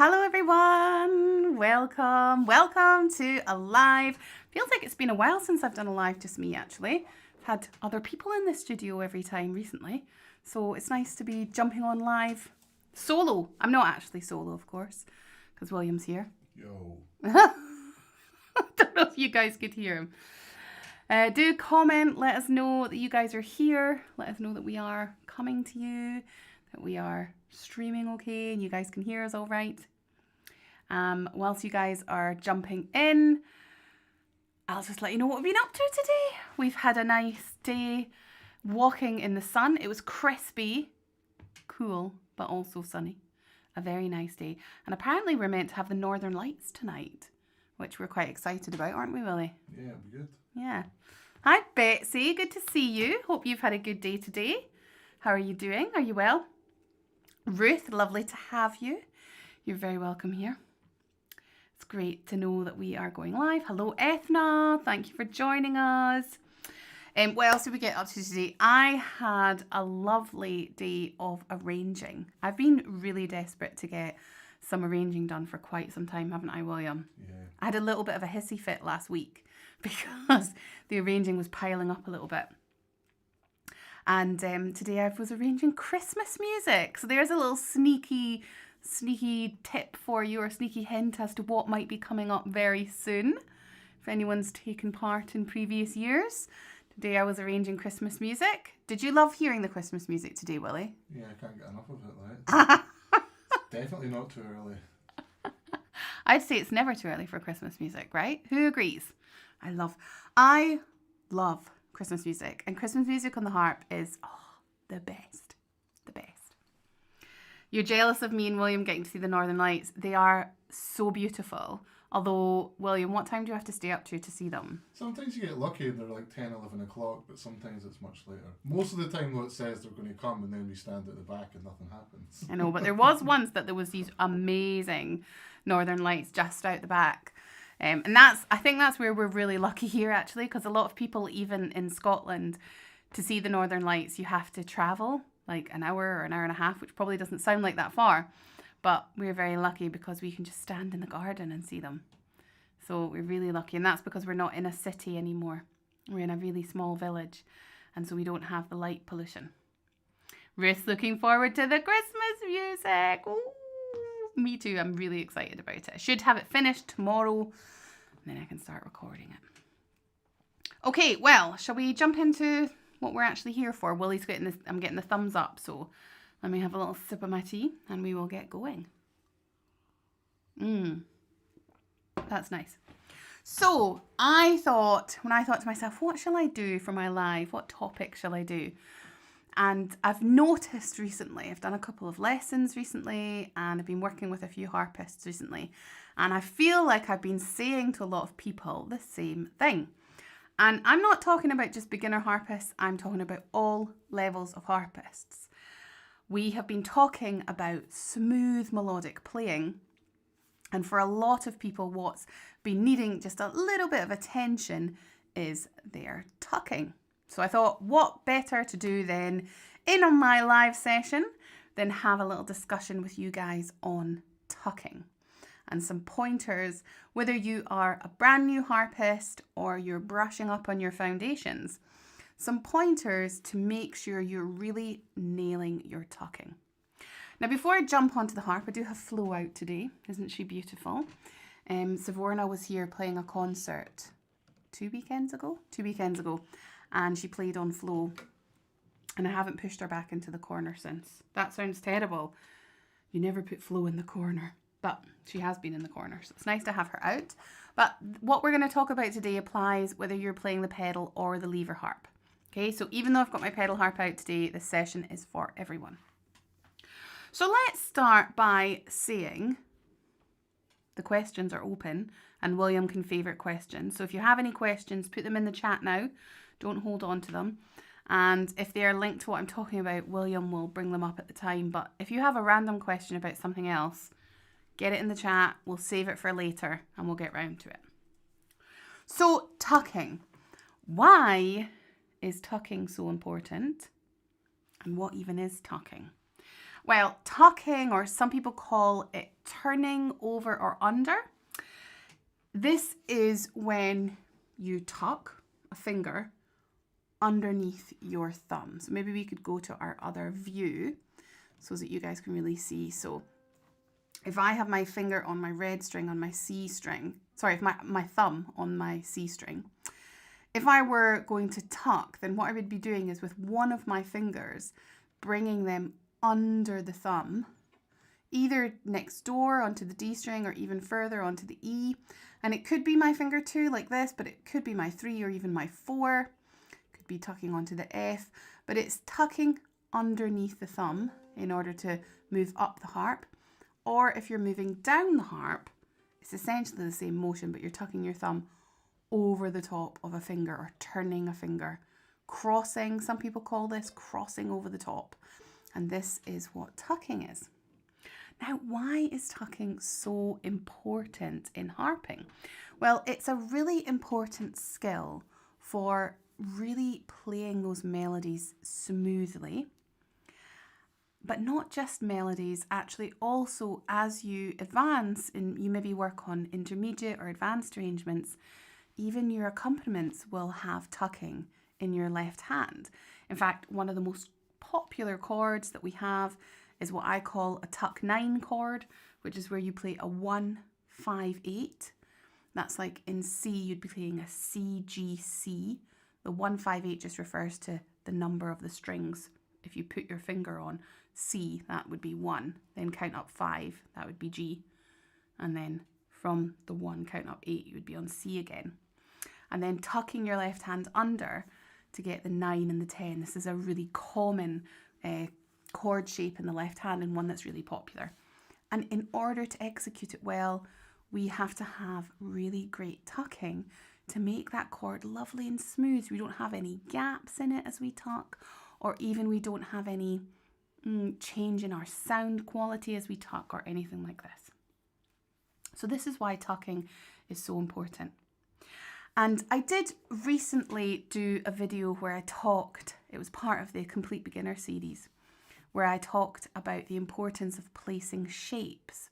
Hello everyone, welcome to a live. Feels like it's been a while since I've done a live, just me actually. I've had other people in the studio every time recently, so it's nice to be jumping on live solo. I'm not actually solo, of course, because William's here. Yo. I don't know if you guys could hear him. Do comment, let us know that you guys are here, let us know that we are coming to you, that we are streaming okay and you guys can hear us all right. Whilst you guys are jumping in, I'll just let you know what we've been up to today. We've had a nice day walking in the sun. It was crispy, cool, but also sunny. A very nice day. And apparently we're meant to have the Northern Lights tonight, which we're quite excited about, aren't we, Willie? Yeah, it'll be good. Yeah. Hi, Betsy. Good to see you. Hope you've had a good day today. How are you doing? Are you well? Ruth, lovely to have you. You're very welcome here. It's great to know that we are going live. Hello, Ethna. Thank you for joining us. What else did we get up to today? I had a lovely day of arranging. I've been really desperate to get some arranging done for quite some time, haven't I, William? Yeah. I had a little bit of a hissy fit last week because the arranging was piling up a little bit. And today I was arranging Christmas music. So there's a little sneaky tip for you, or sneaky hint as to what might be coming up very soon. If anyone's taken part in previous years. Today I was arranging Christmas music. Did you love hearing the Christmas music today, Willie? Yeah, I can't get enough of it, like. It's definitely not too early. I'd say it's never too early for Christmas music, right? Who agrees? I love Christmas music, and Christmas music on the harp is the best. You're jealous of me and William getting to see the Northern Lights. They are so beautiful. Although, William, what time do you have to stay up to see them? Sometimes you get lucky and they're like 10, 11 o'clock, but sometimes it's much later. Most of the time though, it says they're going to come and then we stand at the back and nothing happens. I know, but there was once that there was these amazing Northern Lights just out the back. And I think that's where we're really lucky here, actually, because a lot of people, even in Scotland, to see the Northern Lights, you have to travel like an hour or an hour and a half, which probably doesn't sound like that far. But we're very lucky because we can just stand in the garden and see them. So we're really lucky. And that's because we're not in a city anymore. We're in a really small village. And so we don't have the light pollution. Ruth's looking forward to the Christmas music. Ooh. Me too. I'm really excited about it. I should have it finished tomorrow, and then I can start recording it. Okay, well, shall we jump into what we're actually here for? Willie's getting this. I'm getting the thumbs up, so let me have a little sip of my tea, and we will get going. That's nice. So when I thought to myself, what shall I do for my live? What topic shall I do? And I've noticed recently, I've done a couple of lessons recently, and I've been working with a few harpists recently, and I feel like I've been saying to a lot of people the same thing. And I'm not talking about just beginner harpists, I'm talking about all levels of harpists. We have been talking about smooth melodic playing, and for a lot of people what's been needing just a little bit of attention is their tucking. So I thought, what better to do then on my live session than have a little discussion with you guys on tucking and some pointers, whether you are a brand new harpist or you're brushing up on your foundations, some pointers to make sure you're really nailing your tucking. Now, before I jump onto the harp, I do have Flo out today. Isn't she beautiful? Savorna was here playing a concert 2 weekends ago, and she played on Flo, and I haven't pushed her back into the corner since. That sounds terrible. You never put Flo in the corner, but she has been in the corner, so it's nice to have her out. But what we're going to talk about today applies whether you're playing the pedal or the lever harp. Okay, so even though I've got my pedal harp out today, this session is for everyone. So let's start by saying the questions are open, and William can favourite questions. So if you have any questions, put them in the chat now. Don't hold on to them. And if they are linked to what I'm talking about, William will bring them up at the time. But if you have a random question about something else, get it in the chat. We'll save it for later and we'll get round to it. So tucking. Why is tucking so important? And what even is tucking? Well, tucking, or some people call it turning over or under. This is when you tuck a finger underneath your thumb. So maybe we could go to our other view so that you guys can really see. So if I have my finger on my red string on my C string, sorry, if my thumb on my C string, if I were going to tuck, then what I would be doing is with one of my fingers, bringing them under the thumb, either next door onto the D string or even further onto the E. And it could be my finger 2 like this, but it could be my 3 or even my 4. Could be tucking onto the F, but it's tucking underneath the thumb in order to move up the harp. Or if you're moving down the harp, it's essentially the same motion, but you're tucking your thumb over the top of a finger or turning a finger. Crossing, some people call this crossing over the top. And this is what tucking is. Now, why is tucking so important in harping? Well, it's a really important skill for really playing those melodies smoothly. But not just melodies, actually also as you advance and you maybe work on intermediate or advanced arrangements, even your accompaniments will have tucking in your left hand. In fact, one of the most popular chords that we have is what I call a tuck 9 chord, which is where you play a 1, 5, 8. That's like in C, you'd be playing a C, G, C. The 1, 5, 8 just refers to the number of the strings. If you put your finger on C, that would be 1. Then count up 5, that would be G. And then from the 1, count up 8, you would be on C again. And then tucking your left hand under to get the 9 and the 10. This is a really common chord shape in the left hand and one that's really popular. And in order to execute it well, we have to have really great tucking to make that chord lovely and smooth. We don't have any gaps in it as we tuck, or even we don't have any change in our sound quality as we tuck or anything like this. So this is why tucking is so important. And I did recently do a video where I talked, it was part of the Complete Beginner series, where I talked about the importance of placing shapes.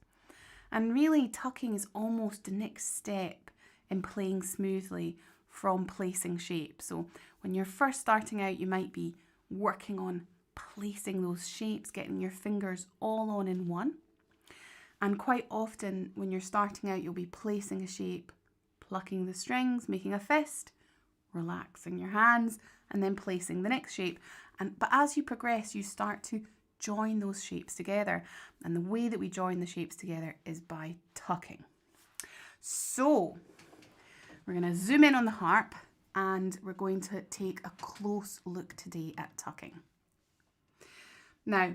And really tucking is almost the next step in playing smoothly from placing shapes. So when you're first starting out, you might be working on placing those shapes, getting your fingers all on in one. And quite often when you're starting out, you'll be placing a shape, plucking the strings, making a fist, relaxing your hands, and then placing the next shape. But as you progress, you start to join those shapes together. And the way that we join the shapes together is by tucking. So we're going to zoom in on the harp and we're going to take a close look today at tucking. Now,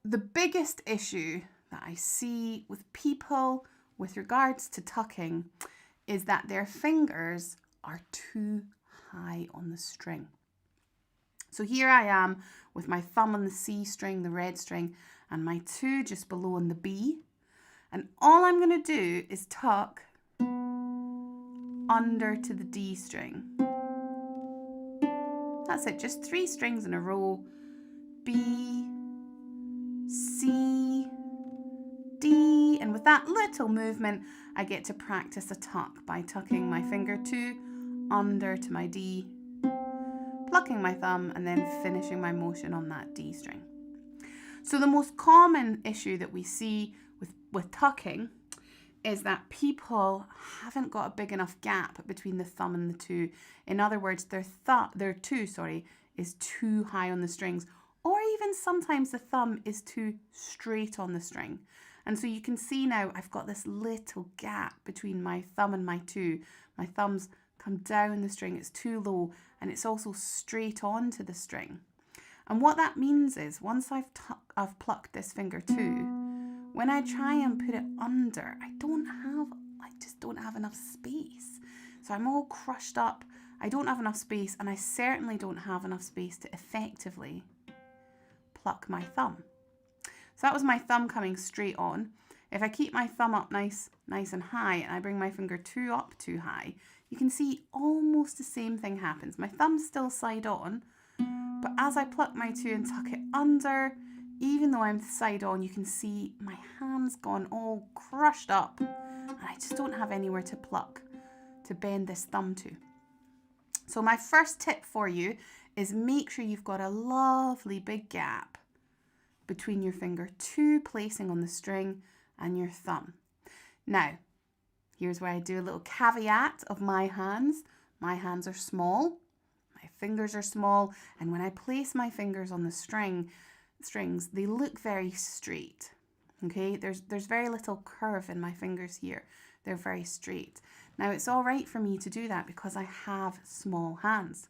the biggest issue that I see with people with regards to tucking is that their fingers are too high on the string. So here I am with my thumb on the C string, the red string, and my 2 just below on the B. And all I'm going to do is tuck under to the D string. That's it, just 3 strings in a row. B, C, D, and with that little movement, I get to practice a tuck by tucking my finger 2 under to my D, plucking my thumb, and then finishing my motion on that D string. So the most common issue that we see with tucking is that people haven't got a big enough gap between the thumb and the 2. In other words, their 2 is too high on the strings, or even sometimes the thumb is too straight on the string. And so you can see now I've got this little gap between my thumb and my 2. My thumb's come down the string, it's too low, and it's also straight onto the string. And what that means is once I've plucked this finger 2, when I try and put it under, I just don't have enough space. So I'm all crushed up, I don't have enough space, and I certainly don't have enough space to effectively pluck my thumb. So that was my thumb coming straight on. If I keep my thumb up nice and high and I bring my finger 2 up too high, you can see almost the same thing happens. My thumb's still side on, but as I pluck my 2 and tuck it under, even though I'm side on, you can see my hand's gone all crushed up and I just don't have anywhere to pluck, to bend this thumb to. So my first tip for you is make sure you've got a lovely big gap between your finger 2 placing on the string and your thumb. Now, here's where I do a little caveat of my hands. My hands are small, my fingers are small, and when I place my fingers on the strings, they look very straight. Okay, there's very little curve in my fingers here. They're very straight. Now, it's all right for me to do that because I have small hands.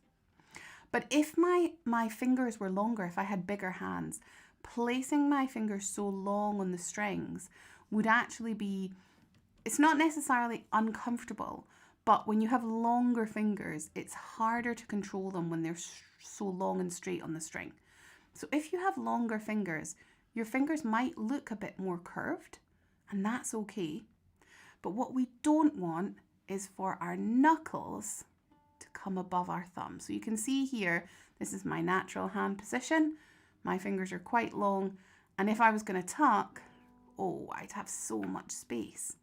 But if my fingers were longer, if I had bigger hands, placing my fingers so long on the strings would actually be, it's not necessarily uncomfortable, but when you have longer fingers, it's harder to control them when they're so long and straight on the string. So if you have longer fingers, your fingers might look a bit more curved, and that's okay. But what we don't want is for our knuckles to come above our thumb. So you can see here, this is my natural hand position. My fingers are quite long, and if I was going to tuck, oh, I'd have so much space.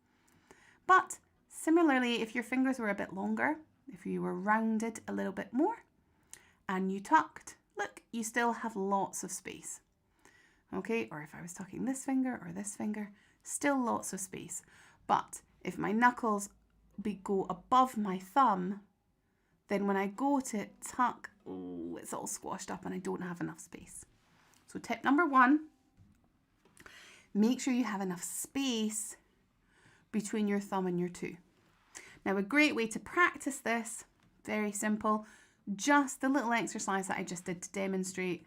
But similarly, if your fingers were a bit longer, if you were rounded a little bit more, and you tucked, look, you still have lots of space. Okay, or if I was tucking this finger or this finger, still lots of space. But if my knuckles go above my thumb, then when I go to tuck, oh, it's all squashed up and I don't have enough space. So tip number 1, make sure you have enough space between your thumb and your 2. Now, a great way to practice this, very simple, just the little exercise that I just did to demonstrate.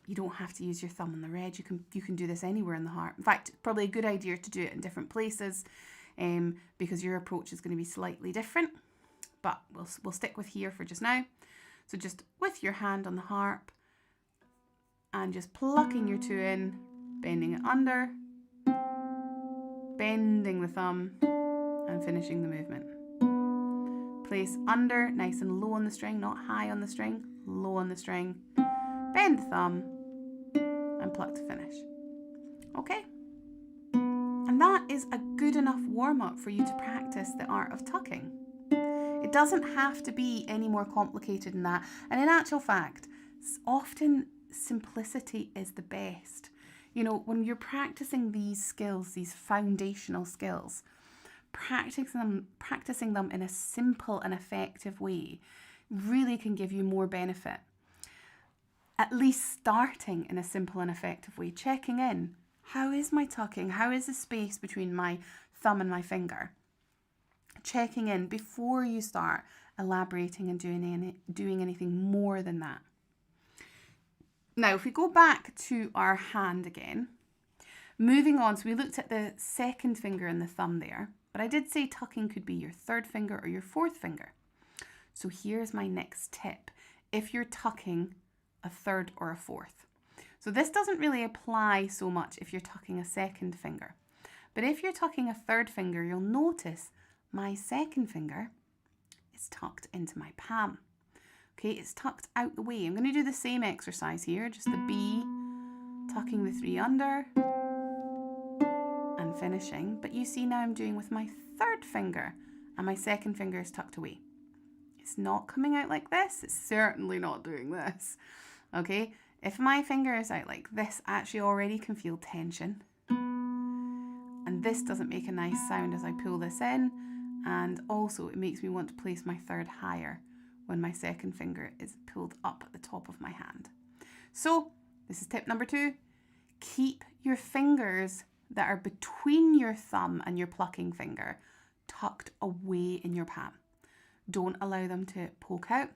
You don't have to use your thumb on the red. You can do this anywhere in the harp. In fact, it's probably a good idea to do it in different places because your approach is going to be slightly different. But we'll stick with here for just now. So just with your hand on the harp and just plucking your 2 in, bending it under, bending the thumb and finishing the movement. Place under, nice and low on the string, not high on the string, low on the string. Bend the thumb and pluck to finish. Okay? And that is a good enough warm-up for you to practice the art of tucking. It doesn't have to be any more complicated than that. And in actual fact, often simplicity is the best. You know, when you're practicing these skills, these foundational skills, practicing them in a simple and effective way really can give you more benefit. At least starting in a simple and effective way, checking in. How is my tucking? How is the space between my thumb and my finger? Checking in before you start elaborating and doing anything more than that. Now, if we go back to our hand again, moving on, so we looked at the second finger and the thumb there, but I did say tucking could be your 3rd finger or your 4th finger. So here's my next tip. If you're tucking a 3rd or a 4th. So this doesn't really apply so much if you're tucking a 2nd finger. But if you're tucking a 3rd finger, you'll notice my 2nd finger is tucked into my palm. Okay, it's tucked out the way. I'm going to do the same exercise here, just the B, tucking the 3 under and finishing. But you see now I'm doing with my 3rd finger and my 2nd finger is tucked away. It's not coming out like this. It's certainly not doing this. Okay, if my finger is out like this, I actually already can feel tension. And this doesn't make a nice sound as I pull this in. And also it makes me want to place my 3rd higher when my 2nd finger is pulled up at the top of my hand. So this is tip number 2. Keep your fingers that are between your thumb and your plucking finger tucked away in your palm. Don't allow them to poke out.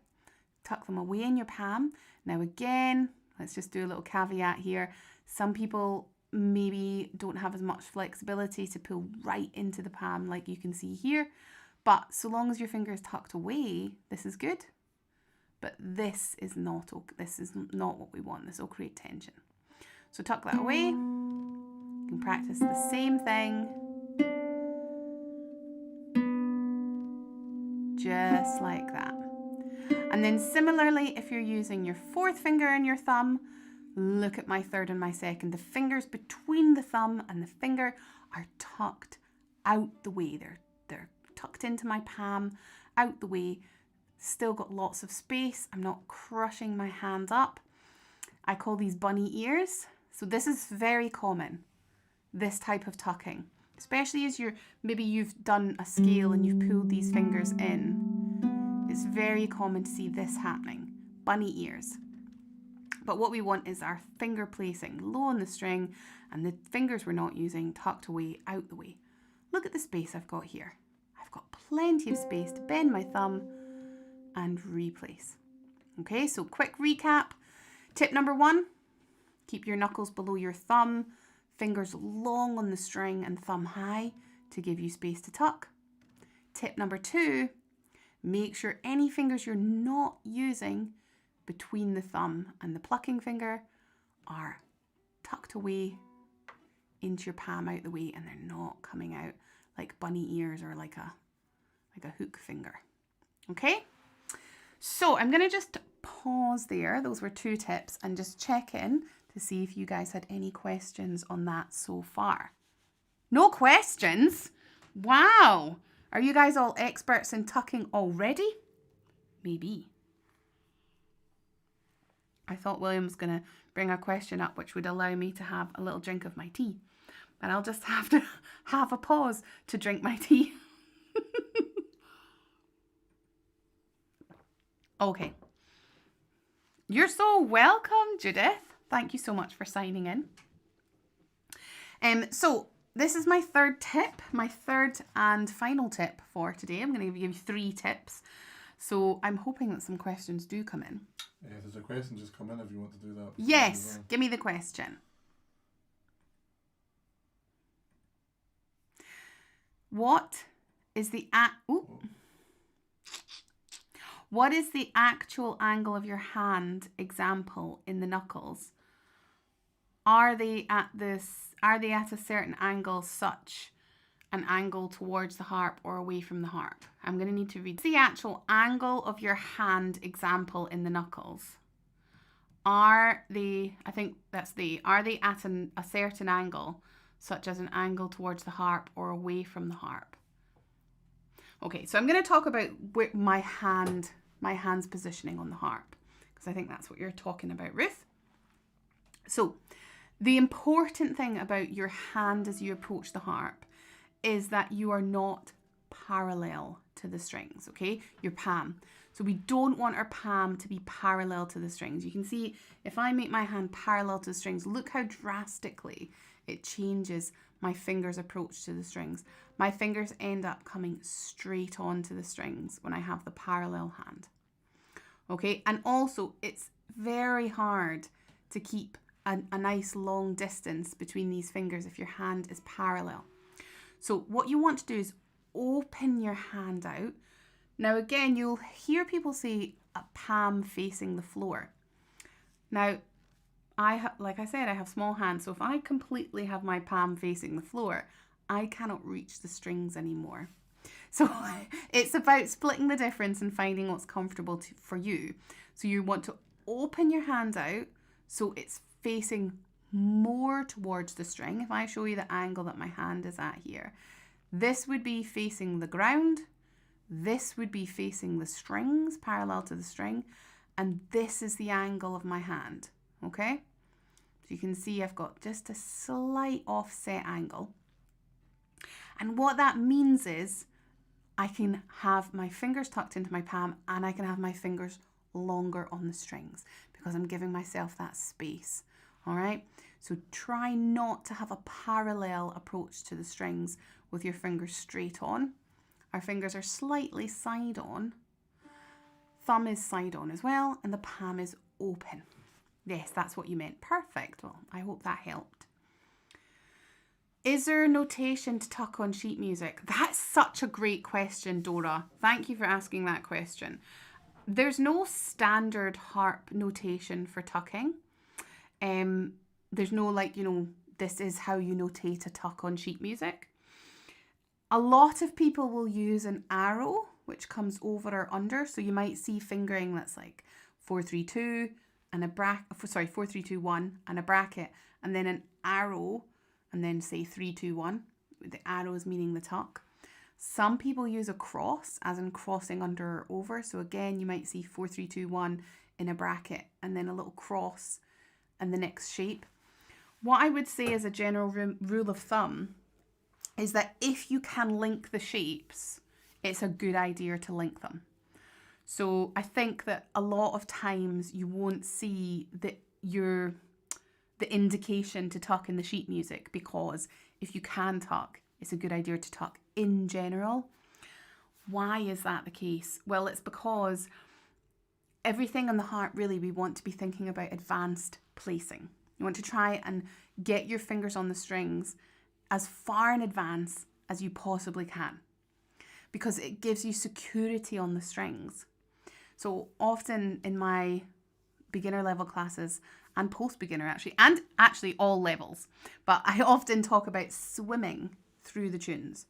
Tuck them away in your palm. Now again, let's just do a little caveat here. Some people maybe don't have as much flexibility to pull right into the palm like you can see here. But so long as your finger is tucked away, this is good. But this is not what we want. This will create tension. So tuck that away. You can practice the same thing. Just like that. And then similarly, if you're using your 4th finger and your thumb, Look at my third and my second. The fingers between the thumb and the finger are tucked out the way. They're tucked into my palm, out the way. Still got lots of space. I'm not crushing my hand up. I call these bunny ears. So this is very common, this type of tucking. Especially as maybe you've done a scale and you've pulled these fingers in. It's very common to see this happening. Bunny ears. But what we want is our finger placing low on the string and the fingers we're not using tucked away out the way. Look at the space I've got here. I've got plenty of space to bend my thumb and replace. Okay, so quick recap. Tip number 1, keep your knuckles below your thumb, fingers long on the string and thumb high to give you space to tuck. Tip number 2, make sure any fingers you're not using between the thumb and the plucking finger are tucked away into your palm out the way and they're not coming out like bunny ears or like a hook finger. Okay? So I'm going to just pause there. Those were 2 tips and just check in to see if you guys had any questions on that so far. No questions? Wow. Are you guys all experts in tucking already? Maybe. I thought William was going to bring a question up which would allow me to have a little drink of my tea. But I'll just have to have a pause to drink my tea. Okay. You're so welcome, Judith. Thank you so much for signing in. So this is my third tip, my third and final tip for today. I'm going to give you 3 tips. So I'm hoping that some questions do come in. Yeah, there's a question just come in if you want to do that. Yes, give me the question. What is the actual angle of your hand example in the knuckles? Are they at a certain angle, such an angle towards the harp or away from the harp? I'm going to need to read the actual angle of your hand example in the knuckles. Are they at a certain angle, such as an angle towards the harp or away from the harp? Okay, so I'm going to talk about my hand's positioning on the harp, because I think that's what you're talking about, Ruth. So the important thing about your hand as you approach the harp is that you are not parallel to the strings, okay? Your palm. So we don't want our palm to be parallel to the strings. You can see if I make my hand parallel to the strings, look how drastically it changes my fingers' approach to the strings. My fingers end up coming straight onto the strings when I have the parallel hand. Okay, and also it's very hard to keep a nice long distance between these fingers if your hand is parallel. So what you want to do is open your hand out. Now again, you'll hear people say a palm facing the floor. Now, like I said, I have small hands, so if I completely have my palm facing the floor, I cannot reach the strings anymore. So it's about splitting the difference and finding what's comfortable for you. So you want to open your hand out so it's facing more towards the string. If I show you the angle that my hand is at here, this would be facing the ground, this would be facing the strings, parallel to the string, and this is the angle of my hand, okay? So you can see I've got just a slight offset angle. And what that means is I can have my fingers tucked into my palm and I can have my fingers longer on the strings because I'm giving myself that space. All right, so try not to have a parallel approach to the strings with your fingers straight on. Our fingers are slightly side on. Thumb is side on as well, and the palm is open. Yes, that's what you meant. Perfect. Well, I hope that helped. Is there notation to tuck on sheet music? That's such a great question, Dora. Thank you for asking that question. There's no standard harp notation for tucking. There's no this is how you notate a tuck on sheet music. A lot of people will use an arrow which comes over or under. So you might see fingering that's like 4-3-2, and a 4, 3, 2, 1 and a bracket, and then an arrow, and then say 3, 2, 1. The arrow is meaning the tuck. Some people use a cross, as in crossing under or over. So again, you might see 4, 3, 2, 1 in a bracket, and then a little cross and the next shape. What I would say as a general rule of thumb is that if you can link the shapes, it's a good idea to link them. So I think that a lot of times you won't see the indication to tuck in the sheet music, because if you can tuck, it's a good idea to tuck in general. Why is that the case? Well, it's because everything on the harp, really, we want to be thinking about advanced placing. You want to try and get your fingers on the strings as far in advance as you possibly can, because it gives you security on the strings. So often in my beginner level classes, and post-beginner and actually all levels, but I often talk about swimming through the tunes.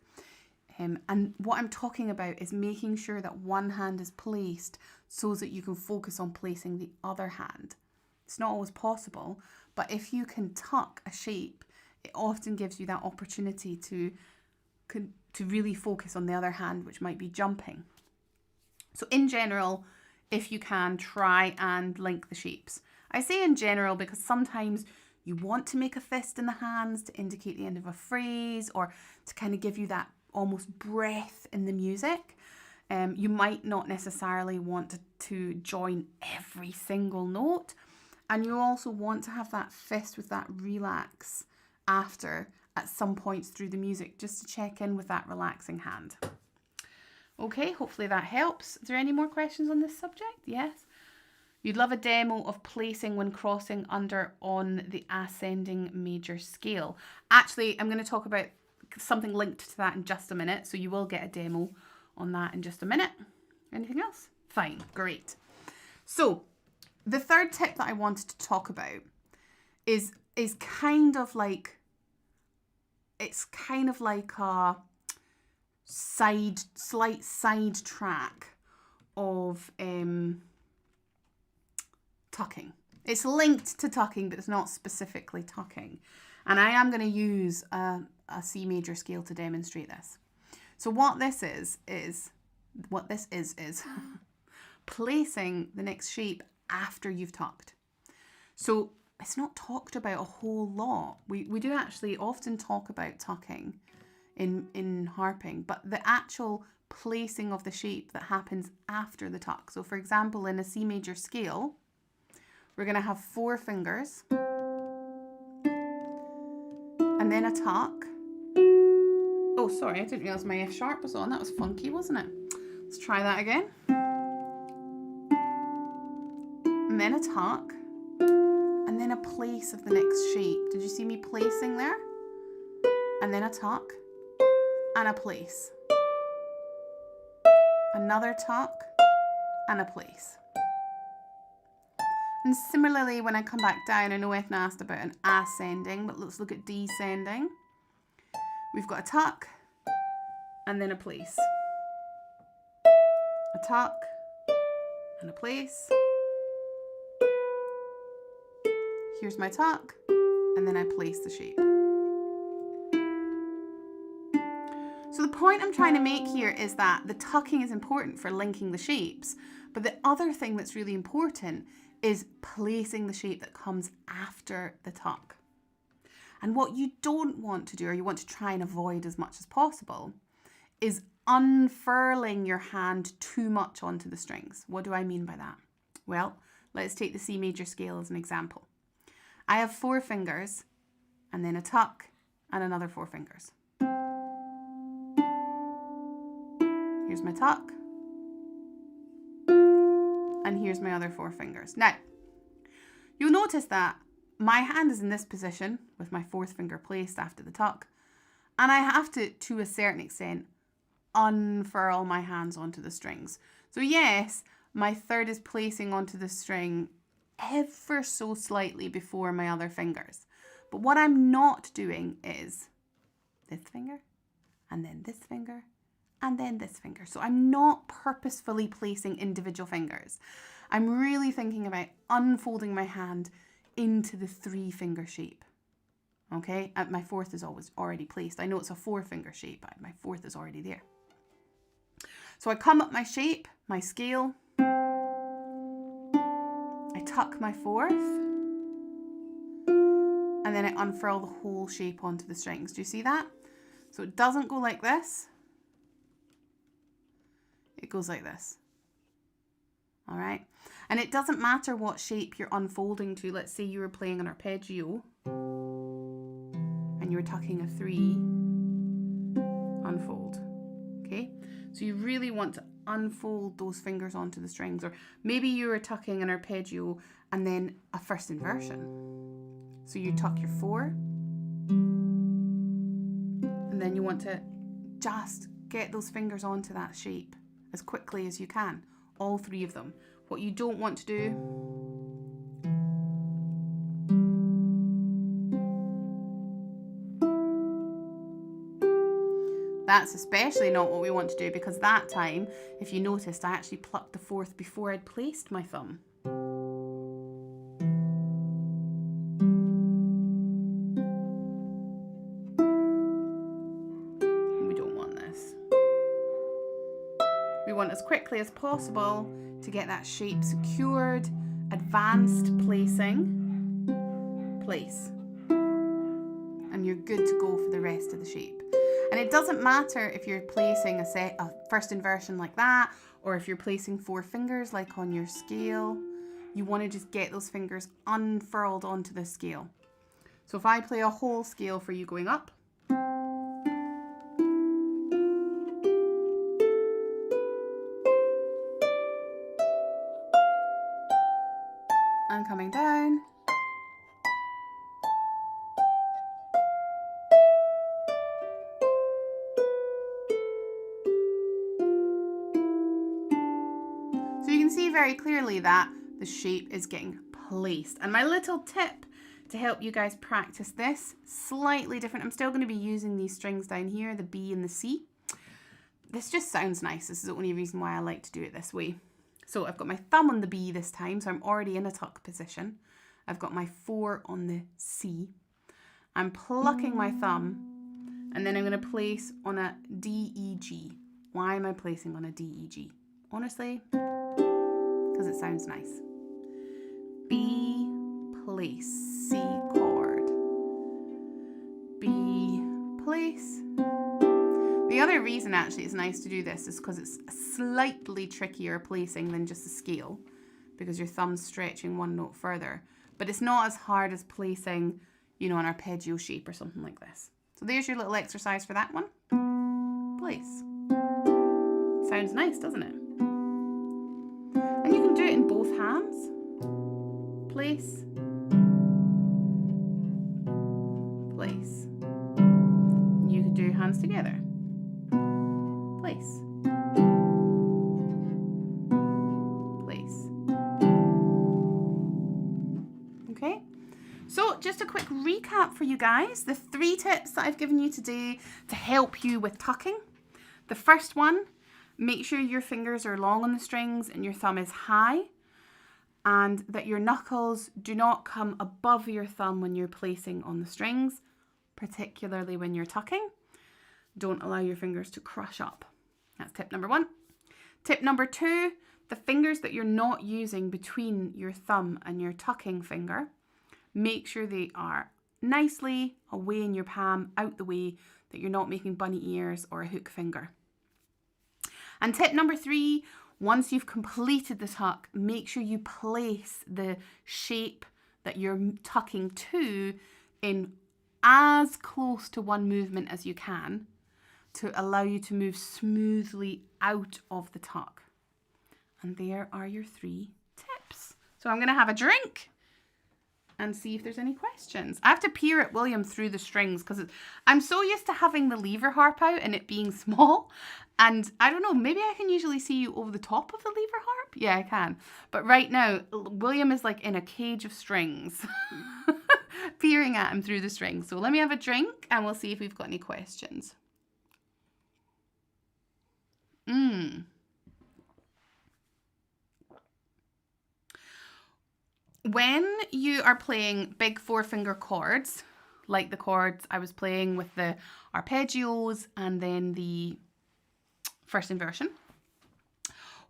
And what I'm talking about is making sure that one hand is placed so that you can focus on placing the other hand. It's not always possible, but if you can tuck a shape, it often gives you that opportunity to really focus on the other hand, which might be jumping. So in general, if you can, try and link the shapes. I say in general because sometimes you want to make a fist in the hands to indicate the end of a phrase, or to kind of give you that almost breath in the music. You might not necessarily want to join every single note, and you also want to have that fist with that relax after at some points through the music, just to check in with that relaxing hand. Okay, hopefully that helps. Is there any more questions on this subject? Yes. You'd love a demo of placing when crossing under on the ascending major scale. Actually, I'm going to talk about something linked to that in just a minute, so you will get a demo on that in just a minute. Anything else? Fine, great. So the third tip that I wanted to talk about is kind of like, it's kind of like a slight side track of tucking. It's linked to tucking, but it's not specifically tucking. And I am going to use a C major scale to demonstrate this. So what this is placing the next shape after you've tucked. So it's not talked about a whole lot. We do actually often talk about tucking in harping, but the actual placing of the shape that happens after the tuck. So for example, in a C major scale, we're going to have 4 fingers and then a tuck. Oh, sorry, I didn't realise my F sharp was on. That was funky, wasn't it? Let's try that again. And then a tuck, and then a place of the next shape. Did you see me placing there? And then a tuck, and a place. Another tuck, and a place. And similarly, when I come back down, I know Ethna asked about an ascending, but let's look at descending. We've got a tuck, and then a place. A tuck, and a place. Here's my tuck, and then I place the shape. So the point I'm trying to make here is that the tucking is important for linking the shapes, but the other thing that's really important is placing the shape that comes after the tuck. And what you don't want to do, or you want to try and avoid as much as possible, is unfurling your hand too much onto the strings. What do I mean by that? Well, let's take the C major scale as an example. I have 4 fingers, and then a tuck, and another 4 fingers. Here's my tuck, and here's my other 4 fingers. Now, you'll notice that my hand is in this position with my 4th finger placed after the tuck, and I have to a certain extent, unfurl my hands onto the strings. So yes, my 3rd is placing onto the string ever so slightly before my other fingers. But what I'm not doing is this finger, and then this finger, and then this finger. So I'm not purposefully placing individual fingers. I'm really thinking about unfolding my hand into the 3-finger shape. Okay, my 4th is always already placed. I know it's a 4-finger shape, but my 4th is already there. So I come up my shape, my scale, I tuck my 4th, and then I unfurl the whole shape onto the strings. Do you see that? So it doesn't go like this. It goes like this. All right. And it doesn't matter what shape you're unfolding to. Let's say you were playing an arpeggio and you were tucking a 3, unfold. Okay. So you really want to unfold those fingers onto the strings, or maybe you were tucking an arpeggio and then a first inversion. So you tuck your 4, and then you want to just get those fingers onto that shape as quickly as you can, all 3 of them. What you don't want to do that's especially not what we want to do, because that time, if you noticed, I actually plucked the 4th before I'd placed my thumb. We don't want this. We want as quickly as possible to get that shape secured, advanced placing, place. And you're good to go for the rest of the shape. And it doesn't matter if you're placing a first inversion like that, or if you're placing 4 fingers like on your scale. You want to just get those fingers unfurled onto the scale. So if I play a whole scale for you going up, and coming down, so you can see very clearly that the shape is getting placed. And my little tip to help you guys practice this, slightly different. I'm still going to be using these strings down here, the B and the C. This just sounds nice. This is the only reason why I like to do it this way. So I've got my thumb on the B this time, so I'm already in a tuck position. I've got my 4 on the C. I'm plucking my thumb, and then I'm going to place on a D, E, G. Why am I placing on a D, E, G? Honestly, because it sounds nice. B, place, C chord. B, place. The other reason actually it's nice to do this is because it's a slightly trickier placing than just a scale, because your thumb's stretching one note further. But it's not as hard as placing, you know, an arpeggio shape or something like this. So there's your little exercise for that one. Place. Sounds nice, doesn't it? And you can do it in both hands. Place. Place. You could do hands together. Place. Place. Okay, so just a quick recap for you guys. The 3 tips that I've given you today to help you with tucking. The first one, make sure your fingers are long on the strings and your thumb is high, and that your knuckles do not come above your thumb when you're placing on the strings, particularly when you're tucking. Don't allow your fingers to crush up. That's tip number 1. Tip number 2, the fingers that you're not using between your thumb and your tucking finger, make sure they are nicely away in your palm, out the way, that you're not making bunny ears or a hook finger. And tip number 3, once you've completed the tuck, make sure you place the shape that you're tucking to in as close to one movement as you can, to allow you to move smoothly out of the tuck. And there are your 3 tips. So I'm going to have a drink and see if there's any questions. I have to peer at William through the strings because I'm so used to having the lever harp out and it being small. And I don't know, maybe I can usually see you over the top of the lever harp. Yeah, I can. But right now, William is like in a cage of strings, peering at him through the strings. So let me have a drink and we'll see if we've got any questions. when you are playing big 4-finger chords, like the chords I was playing with the arpeggios and then the first inversion,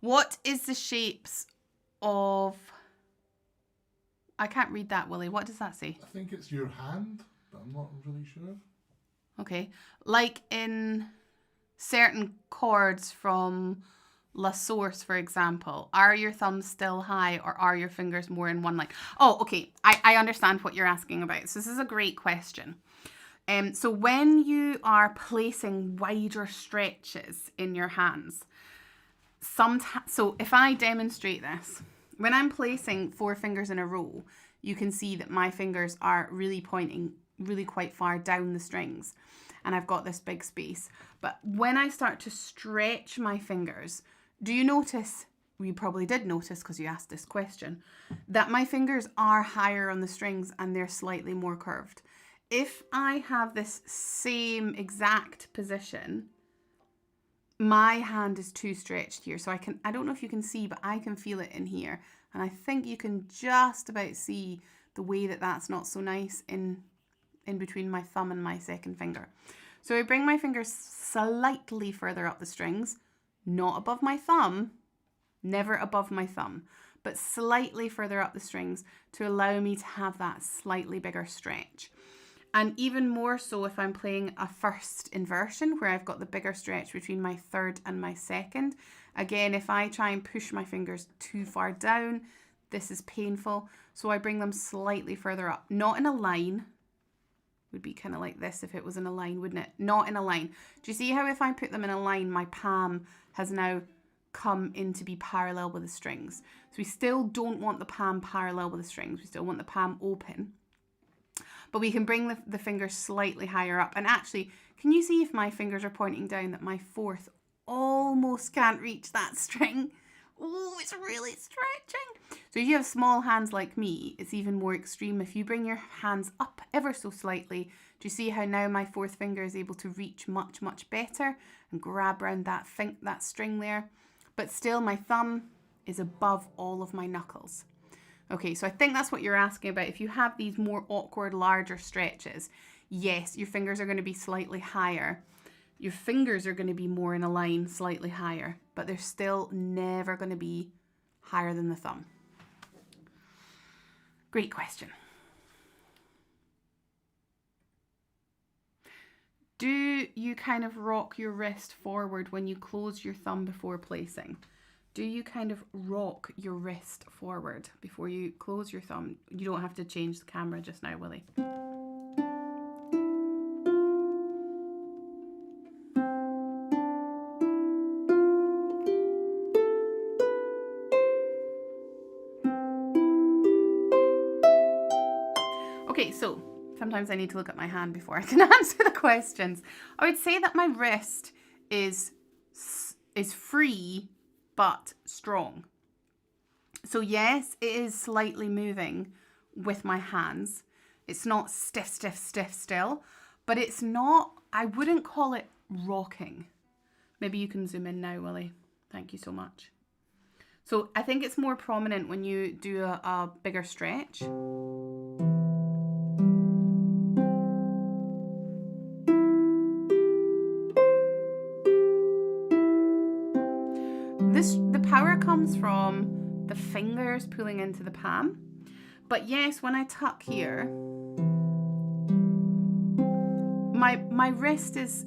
what is the shapes of... I can't read that, Willie. What does that say? I think it's your hand, but I'm not really sure. Okay. Like in certain chords from La Source, for example, are your thumbs still high or are your fingers more in one line? Oh, okay. I understand what you're asking about. So this is a great question. So when you are placing wider stretches in your hands, so if I demonstrate this, when I'm placing 4 fingers in a row, you can see that my fingers are really pointing really quite far down the strings and I've got this big space. But when I start to stretch my fingers, do you notice, you probably did notice because you asked this question, that my fingers are higher on the strings and they're slightly more curved. If I have this same exact position, my hand is too stretched here. So I don't know if you can see, but I can feel it in here. And I think you can just about see the way that that's not so nice in between my thumb and my second finger. So I bring my fingers slightly further up the strings, not above my thumb, never above my thumb, but slightly further up the strings to allow me to have that slightly bigger stretch. And even more so if I'm playing a first inversion where I've got the bigger stretch between my third and my second. Again, if I try and push my fingers too far down, this is painful. So I bring them slightly further up, not in a line. Would be kind of like this if it was in a line, wouldn't it? Not in a line. Do you see how if I put them in a line, my palm has now come in to be parallel with the strings? So we still don't want the palm parallel with the strings. We still want the palm open. But we can bring the fingers slightly higher up. And actually, can you see if my fingers are pointing down that my fourth almost can't reach that string? Oh, it's really stretching. So if you have small hands like me, it's even more extreme. If you bring your hands up ever so slightly, do you see how now my fourth finger is able to reach much, much better and grab around that string there? But still my thumb is above all of my knuckles. Okay, so I think that's what you're asking about. If you have these more awkward, larger stretches, yes, your fingers are going to be slightly higher. Your fingers are going to be more in a line, slightly higher, but they're still never going to be higher than the thumb. Great question. Do you kind of rock your wrist forward when you close your thumb before placing? Do you kind of rock your wrist forward before you close your thumb? You don't have to change the camera just now, Willie. Okay, so sometimes I need to look at my hand before I can answer the questions. I would say that my wrist is free but strong. So yes, it is slightly moving with my hands. It's not stiff still, but it's not, I wouldn't call it rocking. Maybe you can zoom in now, Willie. Thank you so much. So I think it's more prominent when you do a bigger stretch. The power comes from the fingers pulling into the palm. But yes, when I tuck here, my wrist is,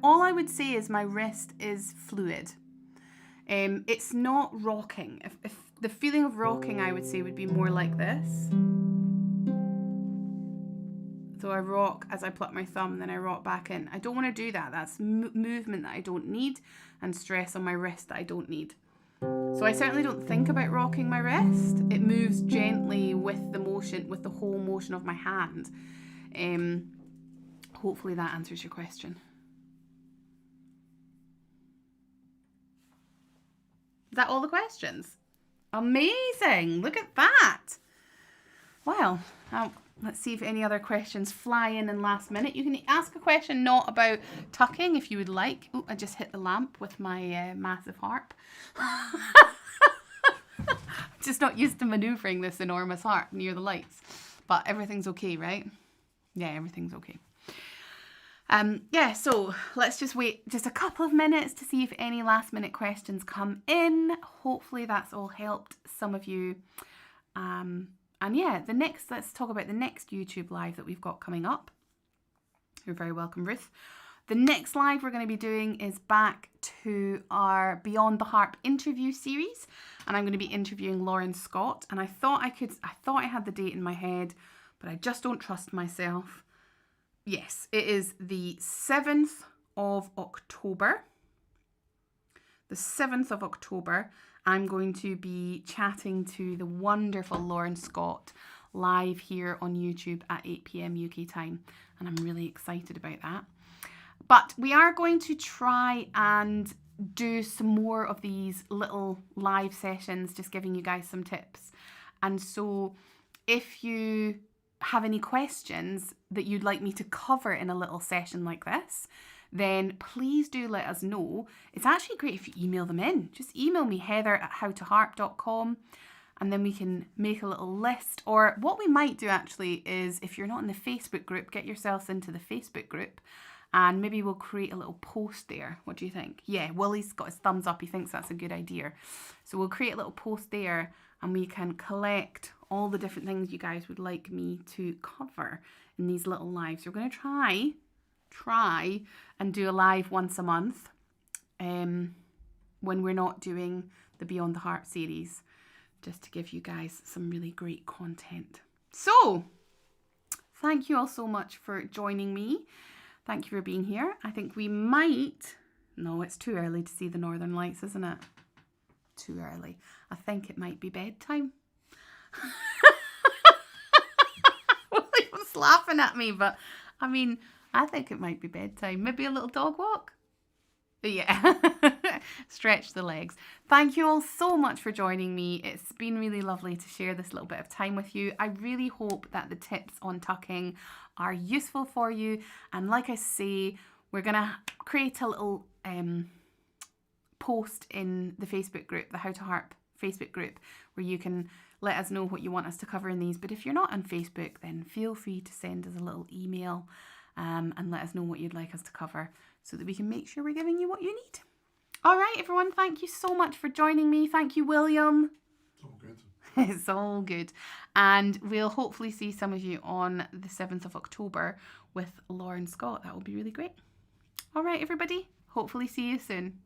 all I would say is my wrist is fluid. It's not rocking. If the feeling of rocking, I would say, would be more like this. So I rock as I pluck my thumb, then I rock back in. I don't want to do that. That's movement that I don't need and stress on my wrist that I don't need. So I certainly don't think about rocking my wrist. It moves gently with the motion, with the whole motion of my hand. Hopefully that answers your question. Is that all the questions? Amazing. Look at that. Well, let's see if any other questions fly in last minute. You can ask a question not about tucking if you would like. Oh, I just hit the lamp with my massive harp. just not used to manoeuvring this enormous harp near the lights. But everything's okay, right? Yeah, everything's okay. Yeah, so let's just wait just a couple of minutes to see if any last minute questions come in. Hopefully that's all helped some of you. And yeah, let's talk about the next YouTube live that we've got coming up. You're very welcome, Ruth. The next live we're going to be doing is back to our Beyond the Harp interview series, and I'm going to be interviewing Lauren Scott. And I thought I had the date in my head, but I just don't trust myself. Yes, it is the 7th of October. The 7th of October, I'm going to be chatting to the wonderful Lauren Scott live here on YouTube at 8 p.m. UK time. And I'm really excited about that. But we are going to try and do some more of these little live sessions, just giving you guys some tips. And so if you have any questions that you'd like me to cover in a little session like this, then please do let us know. It's actually great if you email them in. Just email me, heather@howtoharp.com, and then we can make a little list. Or what we might do actually is, if you're not in the Facebook group, get yourselves into the Facebook group, and maybe we'll create a little post there. What do you think? Yeah, Willie's got his thumbs up. He thinks that's a good idea. So we'll create a little post there, and we can collect all the different things you guys would like me to cover in these little lives. We're going to try and do a live once a month when we're not doing the Beyond the Harp series, just to give you guys some really great content. So thank you all so much for joining me. Thank you for being here. I think we might... No, it's too early to see the Northern Lights, isn't it? Too early. I think it might be bedtime. William's laughing at me, but I mean, I think it might be bedtime. Maybe a little dog walk? Yeah. Stretch the legs. Thank you all so much for joining me. It's been really lovely to share this little bit of time with you. I really hope that the tips on tucking are useful for you. And like I say, we're going to create a little post in the Facebook group, the How to Harp Facebook group, where you can let us know what you want us to cover in these. But if you're not on Facebook, then feel free to send us a little email and let us know what you'd like us to cover, so that we can make sure we're giving you what you need. All right, everyone, thank you so much for joining me. Thank you, William. It's all good. It's all good. And we'll hopefully see some of you on the 7th of October with Lauren Scott. That will be really great. All right, everybody. Hopefully see you soon.